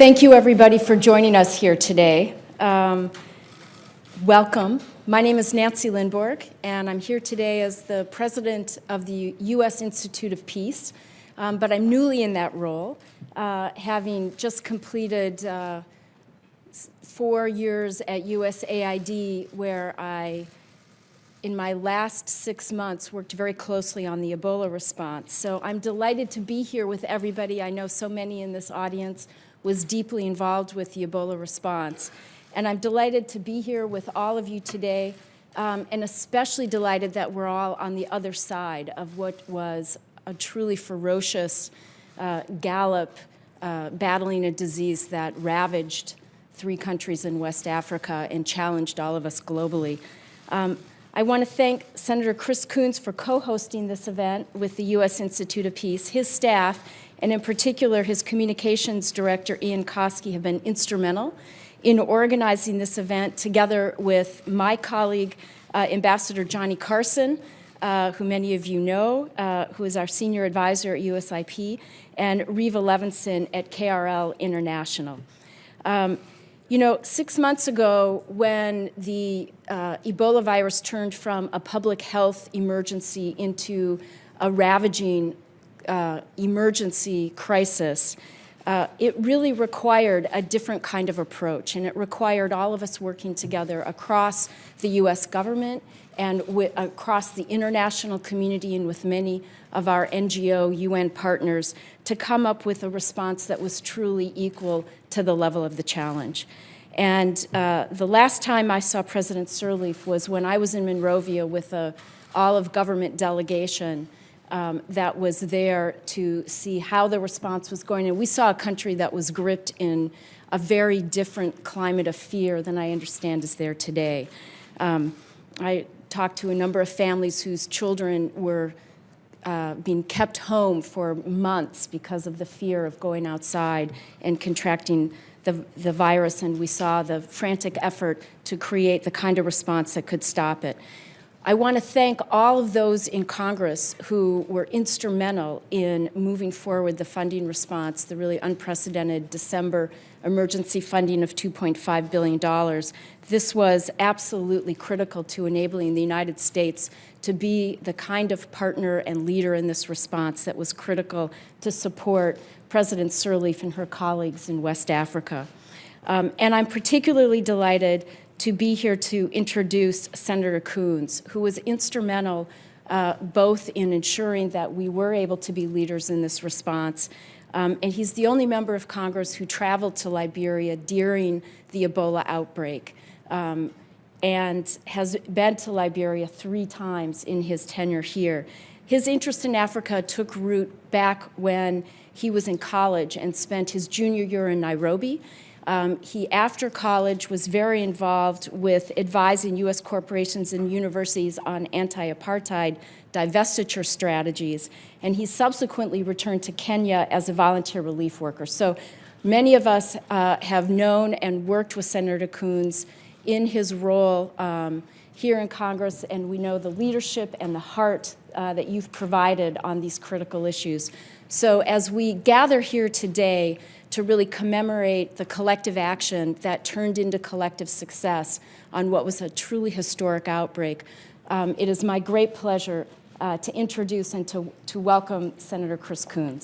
Thank you, everybody, for joining us here today. Welcome. My name is Nancy Lindborg, and I'm here today as the president of the U.S. Institute of Peace, but I'm newly in that role, having just completed 4 years at USAID, where I, in my last 6 months, worked very closely on the Ebola response. So I'm delighted to be here with everybody. I know so many in this audience was deeply involved with the Ebola response. And I'm delighted to be here with all of you today, and especially delighted that we're all on the other side of what was a truly ferocious gallop battling a disease that ravaged 3 countries in West Africa and challenged all of us globally. I want to thank Senator Chris Coons for co-hosting this event with the U.S. Institute of Peace. His staff, and in particular his communications director, Ian Koski, have been instrumental in organizing this event together with my colleague, Ambassador Johnny Carson, who many of you know, who is our senior advisor at USIP, and Reva Levinson at KRL International. You know, 6 months ago, when the Ebola virus turned from a public health emergency into a ravaging emergency crisis, it really required a different kind of approach, and it required all of us working together across the U.S. government and across the international community and with many of our NGO UN partners to come up with a response that was truly equal to the level of the challenge. And the last time I saw President Sirleaf was when I was in Monrovia with an all-of-government delegation that was there to see how the response was going. And we saw a country that was gripped in a very different climate of fear than I understand is there today. I talked to a number of families whose children were being kept home for months because of the fear of going outside and contracting the virus, and we saw the frantic effort to create the kind of response that could stop it. I want to thank all of those in Congress who were instrumental in moving forward the funding response, the really unprecedented December emergency funding of $2.5 billion. This was absolutely critical to enabling the United States to be the kind of partner and leader in this response that was critical to support President Sirleaf and her colleagues in West Africa. And I'm particularly delighted to be here to introduce Senator Coons, who was instrumental both in ensuring that we were able to be leaders in this response. And he's the only member of Congress who traveled to Liberia during the Ebola outbreak and has been to Liberia 3 times in his tenure here. His interest in Africa took root back when he was in college and spent his junior year in Nairobi. He, after college, was very involved with advising U.S. corporations and universities on anti-apartheid divestiture strategies, and he subsequently returned to Kenya as a volunteer relief worker. So many of us have known and worked with Senator Coons in his role here in Congress, and we know the leadership and the heart that you've provided on these critical issues. So as we gather here today to really commemorate the collective action that turned into collective success on what was a truly historic outbreak, it is my great pleasure to introduce and to welcome Senator Chris Coons.